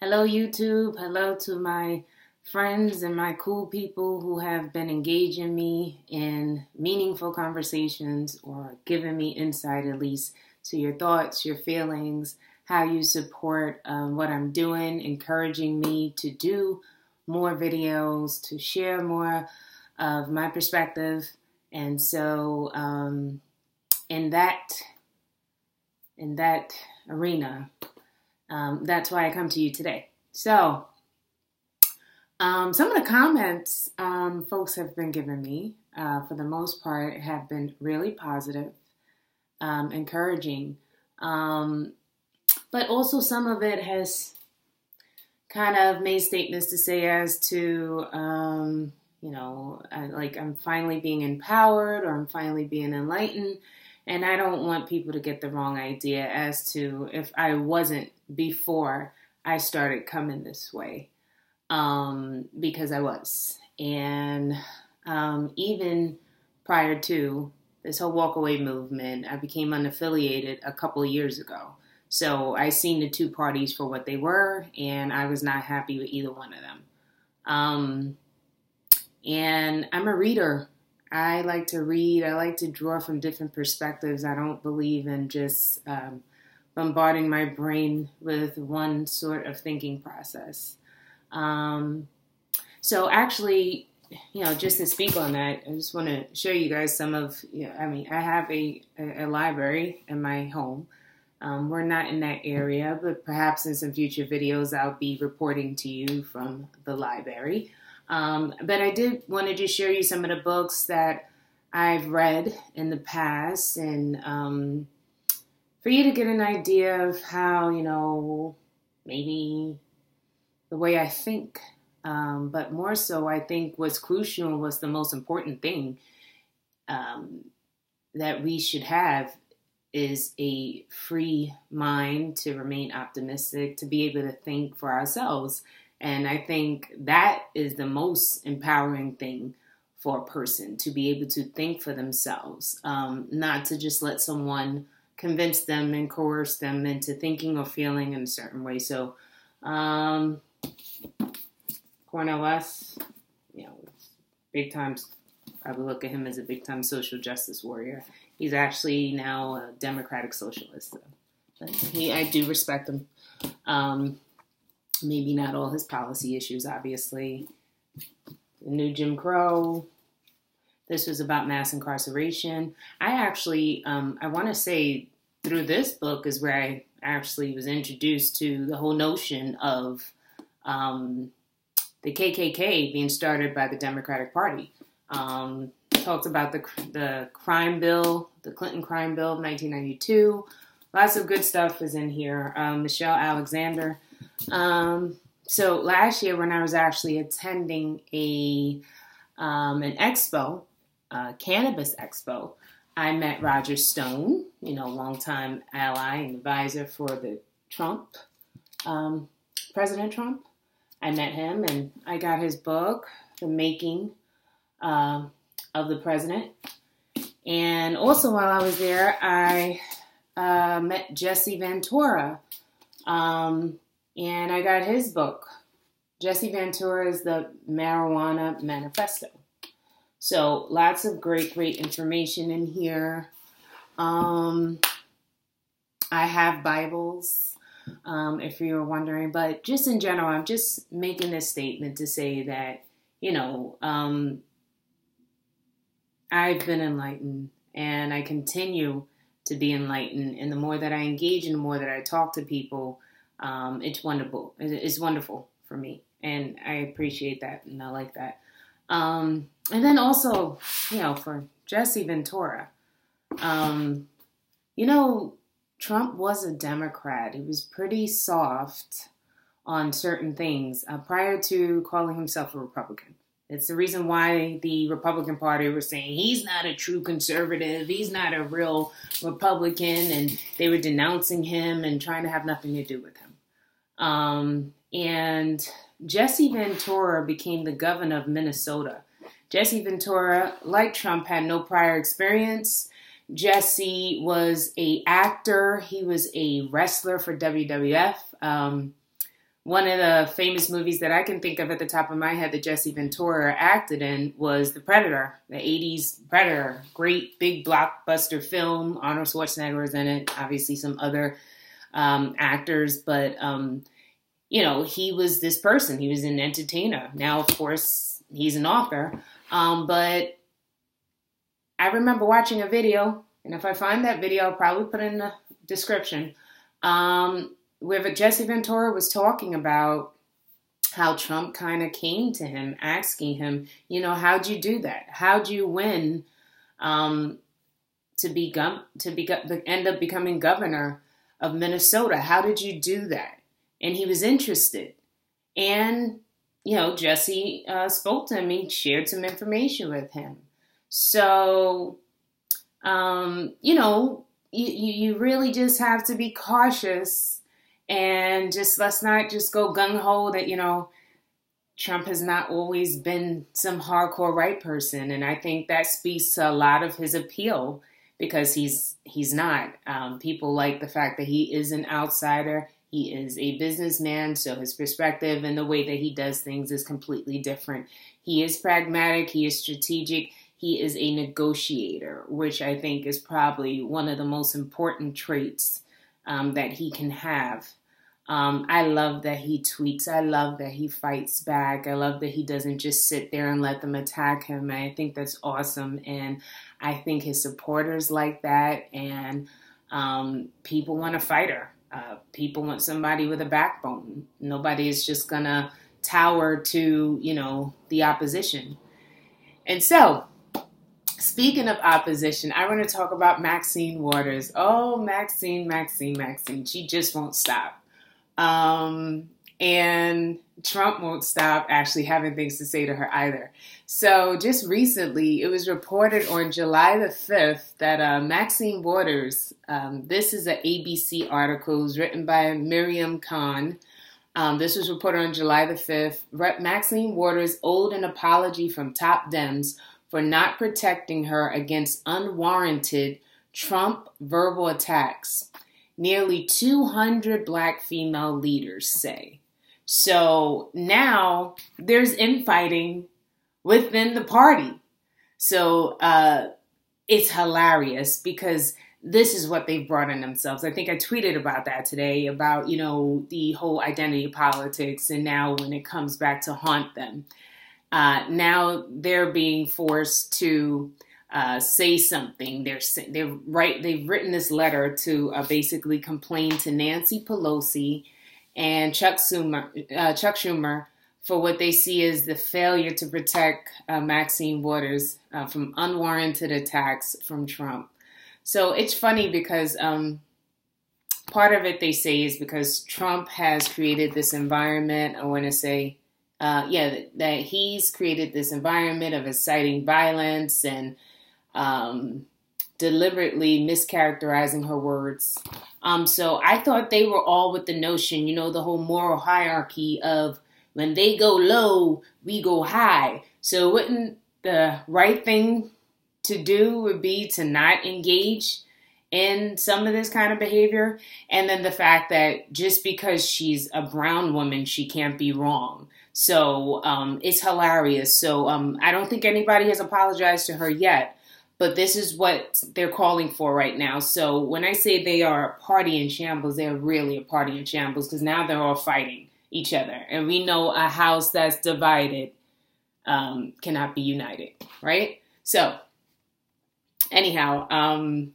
Hello, YouTube. Hello to my friends and my cool people who have been engaging me in meaningful conversations or giving me insight, at least, to your thoughts, your feelings, how you support what I'm doing, encouraging me to do more videos, to share more of my perspective. And so in that arena, that's why I come to you today. So, some of the comments folks have been giving me, for the most part, have been really positive, encouraging. But also some of it has kind of made statements to say as to, like I'm finally being empowered or I'm finally being enlightened. And I don't want people to get the wrong idea as to if I wasn't before I started coming this way, because I was. And even prior to this whole walkaway movement, I became unaffiliated a couple of years ago. So I seen the two parties for what they were, and I was not happy with either one of them. And I'm a reader. I like to read. I like to draw from different perspectives. I don't believe in just bombarding my brain with one sort of thinking process. So actually, just to speak on that, I just want to show you guys some of, I have a library in my home. We're not in that area, but perhaps in some future videos, I'll be reporting to you from the library. But I did want to just show you some of the books that I've read in the past, and for you to get an idea of how, maybe the way I think, but more so I think what's crucial and what's the most important thing that we should have is a free mind to remain optimistic, to be able to think for ourselves. And I think that is the most empowering thing for a person, to be able to think for themselves, not to just let someone convince them and coerce them into thinking or feeling in a certain way. So Cornel West, big time, I would look at him as a big time social justice warrior. He's actually now a democratic socialist. So I do respect him. Maybe not all his policy issues, obviously. The new Jim Crow. This was about mass incarceration. I actually, I want to say through this book is where I actually was introduced to the whole notion of the KKK being started by the Democratic Party. Talked about the crime bill, the Clinton crime bill of 1992. Lots of good stuff is in here. Michelle Alexander. So last year when I was actually attending an expo, cannabis expo, I met Roger Stone, longtime ally and advisor for the Trump, President Trump. I met him and I got his book, The Making of the President. And also while I was there, I met Jesse Ventura, and I got his book. Jesse Ventura is the Marijuana Manifesto. So lots of great information in here. I have Bibles, if you were wondering. But just in general, I'm just making this statement to say that, I've been enlightened and I continue to be enlightened. And the more that I engage and the more that I talk to people, it's wonderful. It's wonderful for me. And I appreciate that and I like that. And then also, for Jesse Ventura, Trump was a Democrat. He was pretty soft on certain things prior to calling himself a Republican. It's the reason why the Republican Party was saying he's not a true conservative, he's not a real Republican, and they were denouncing him and trying to have nothing to do with him. And Jesse Ventura became the governor of Minnesota. Jesse Ventura, like Trump, had no prior experience. Jesse was an actor. He was a wrestler for WWF. one of the famous movies that I can think of at the top of my head that Jesse Ventura acted in was The Predator, the 80s Predator. Great big blockbuster film. Arnold Schwarzenegger was in it. Obviously some other actors. But, he was this person. He was an entertainer. Now, of course, he's an author. But I remember watching a video, and if I find that video, I'll probably put it in the description, where Jesse Ventura was talking about how Trump kind of came to him, asking him, how'd you do that? How'd you win to end up becoming governor of Minnesota? How did you do that? And he was interested. And, Jesse spoke to him. He shared some information with him. So, you really just have to be cautious. And let's not just go gung-ho that, Trump has not always been some hardcore right person. And I think that speaks to a lot of his appeal because he's not. People like the fact that he is an outsider. He is a businessman, so his perspective and the way that he does things is completely different. He is pragmatic. He is strategic. He is a negotiator, which I think is probably one of the most important traits that he can have. I love that he tweets. I love that he fights back. I love that he doesn't just sit there and let them attack him. I think that's awesome. And I think his supporters like that. And people want a fighter. People want somebody with a backbone. Nobody is just going to tower to, the opposition. And so, speaking of opposition, I want to talk about Maxine Waters. Oh, Maxine. She just won't stop. And Trump won't stop actually having things to say to her either. So just recently, it was reported on July the 5th that Maxine Waters, this is an ABC article, it was written by Miriam Khan. This was reported on July the 5th. Maxine Waters owed an apology from top Dems for not protecting her against unwarranted Trump verbal attacks. Nearly 200 Black female leaders say. So now there's infighting within the party. So it's hilarious because this is what they've brought in themselves. I think I tweeted about that today, about, the whole identity politics. And now when it comes back to haunt them, now they're being forced to say something. They've written this letter to basically complain to Nancy Pelosi and Chuck Schumer for what they see as the failure to protect Maxine Waters from unwarranted attacks from Trump. So it's funny because part of it they say is because Trump has created this environment. I want to say, that he's created this environment of inciting violence and deliberately mischaracterizing her words. So I thought they were all with the notion, the whole moral hierarchy of when they go low, we go high. So wouldn't the right thing to do would be to not engage in some of this kind of behavior? And then the fact that just because she's a brown woman, she can't be wrong. So it's hilarious. So I don't think anybody has apologized to her yet. But this is what they're calling for right now. So when I say they are a party in shambles, they're really a party in shambles because now they're all fighting each other. And we know a house that's divided cannot be united, right? So anyhow,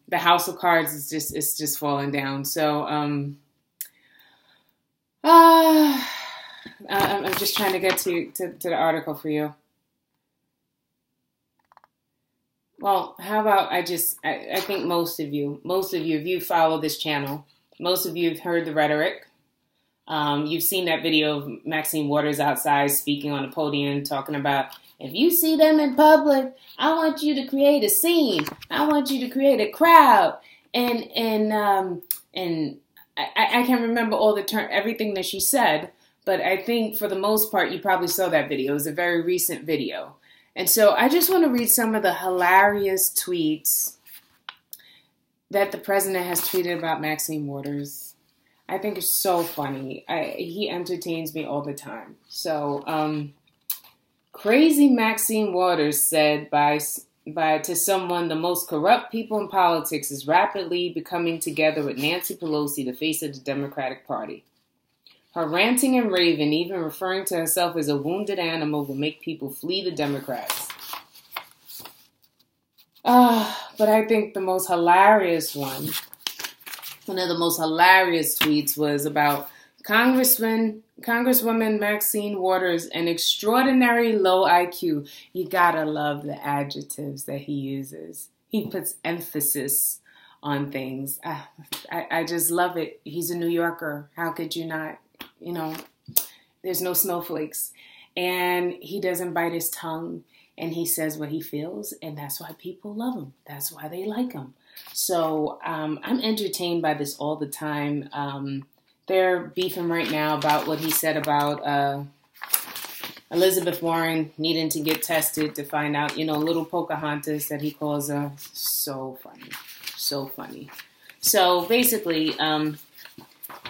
the house of cards is just falling down. So I'm just trying to get to the article for you. Well, how about I think most of you, if you follow this channel, most of you have heard the rhetoric. You've seen that video of Maxine Waters outside speaking on a podium talking about, if you see them in public, I want you to create a scene. I want you to create a crowd. And I can't remember all the everything that she said, but I think for the most part, you probably saw that video. It was a very recent video. And so I just want to read some of the hilarious tweets that the president has tweeted about Maxine Waters. I think it's so funny. He entertains me all the time. So, crazy Maxine Waters said to someone, the most corrupt people in politics is rapidly becoming together with Nancy Pelosi, the face of the Democratic Party. Her ranting and raving, even referring to herself as a wounded animal, will make people flee the Democrats. But I think the most hilarious one of the most hilarious tweets was about Congresswoman Maxine Waters, an extraordinary low IQ. You gotta love the adjectives that he uses. He puts emphasis on things. I just love it. He's a New Yorker. How could you not? You know, there's no snowflakes. And he doesn't bite his tongue. And he says what he feels. And that's why people love him. That's why they like him. So I'm entertained by this all the time. They're beefing right now about what he said about Elizabeth Warren needing to get tested to find out, little Pocahontas that he calls her. So funny. So funny. So basically,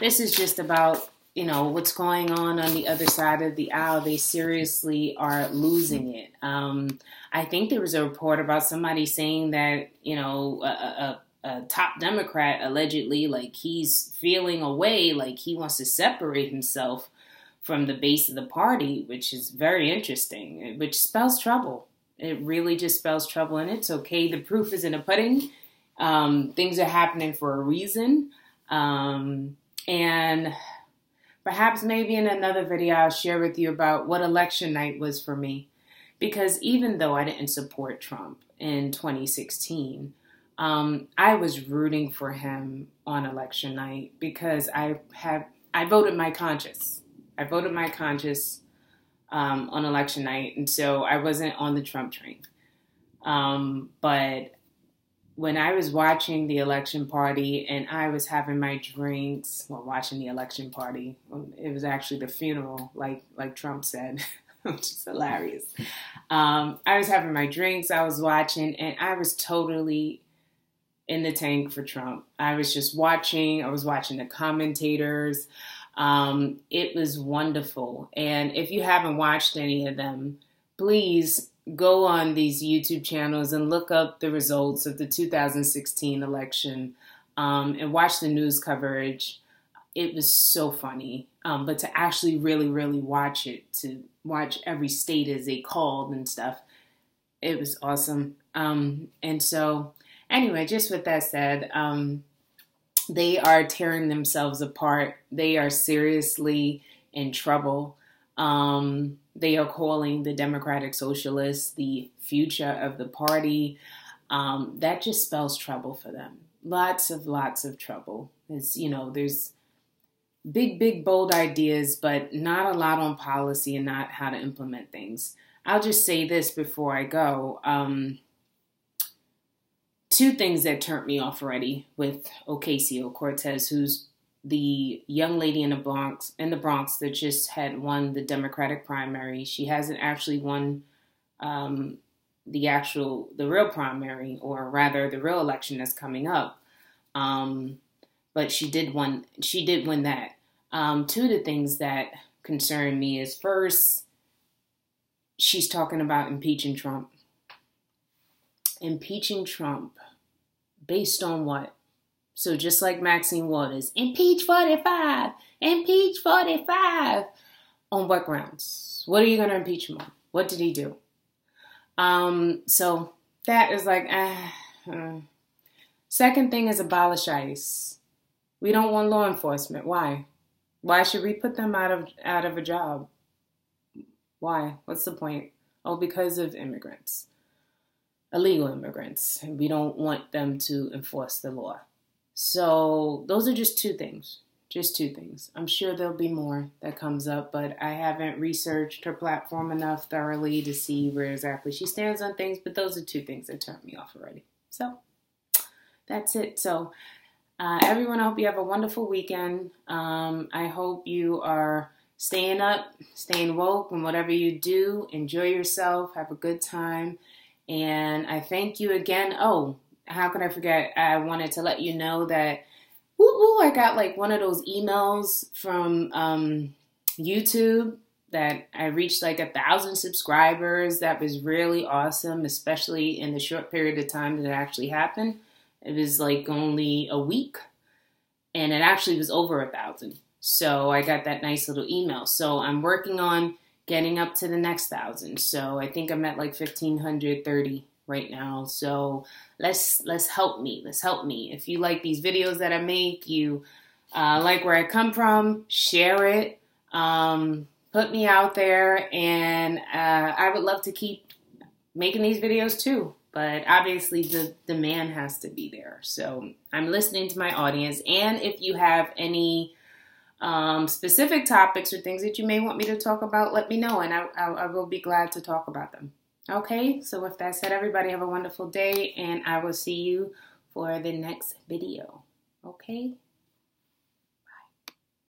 this is just about, what's going on the other side of the aisle. They seriously are losing it. I think there was a report about somebody saying that, a top Democrat allegedly, like, he's feeling away, like he wants to separate himself from the base of the party, which is very interesting, which spells trouble. It really just spells trouble, and it's okay. The proof is in the pudding. Things are happening for a reason. And perhaps maybe in another video, I'll share with you about what election night was for me. Because even though I didn't support Trump in 2016, I was rooting for him on election night because I voted my conscience. I voted my conscience on election night, and so I wasn't on the Trump train. But when I was watching the election party and I was having my drinks while watching the election party, it was actually the funeral, like Trump said, which is hilarious. I was having my drinks, I was watching, and I was totally in the tank for Trump. I was just watching. I was watching the commentators. It was wonderful. And if you haven't watched any of them, please go on these YouTube channels and look up the results of the 2016 election and watch the news coverage. It was so funny. But to actually really, really watch it, to watch every state as they called and stuff, it was awesome. And so anyway, just with that said, they are tearing themselves apart. They are seriously in trouble. They are calling the Democratic Socialists the future of the party. That just spells trouble for them. Lots of trouble. It's, there's big, bold ideas, but not a lot on policy and not how to implement things. I'll just say this before I go. Two things that turned me off already with Ocasio-Cortez, who's the young lady in the Bronx that just had won the Democratic primary. She hasn't actually won the real primary, or rather the real election that's coming up. But she did win that. Two of the things that concern me is, first, she's talking about impeaching Trump. Impeaching Trump based on what? So just like Maxine Waters, impeach 45, impeach 45. On what grounds? What are you going to impeach him on? What did he do? So that is like, Second thing is abolish ICE. We don't want law enforcement. Why? Why should we put them out of a job? Why? What's the point? Oh, because of immigrants. Illegal immigrants. And we don't want them to enforce the law. So those are just two things. Just two things. I'm sure there'll be more that comes up, but I haven't researched her platform enough thoroughly to see where exactly she stands on things. But those are two things that turned me off already. So that's it. So everyone, I hope you have a wonderful weekend. I hope you are staying up, staying woke, and whatever you do, enjoy yourself, have a good time. And I thank you again. Oh, how could I forget? I wanted to let you know that Woo, I got like one of those emails from YouTube that I reached like 1,000 subscribers. That was really awesome, especially in the short period of time that it actually happened. It was like only a week, and it actually was over 1,000. So I got that nice little email. So I'm working on getting up to the next 1,000. So I think I'm at like 1,530 right now. So let's help me. Let's help me. If you like these videos that I make, you like where I come from, share it. Put me out there, and I would love to keep making these videos too. But obviously the demand has to be there. So I'm listening to my audience. And if you have any specific topics or things that you may want me to talk about, let me know, and I will be glad to talk about them. Okay, so with that said, everybody have a wonderful day, and I will see you for the next video. Okay?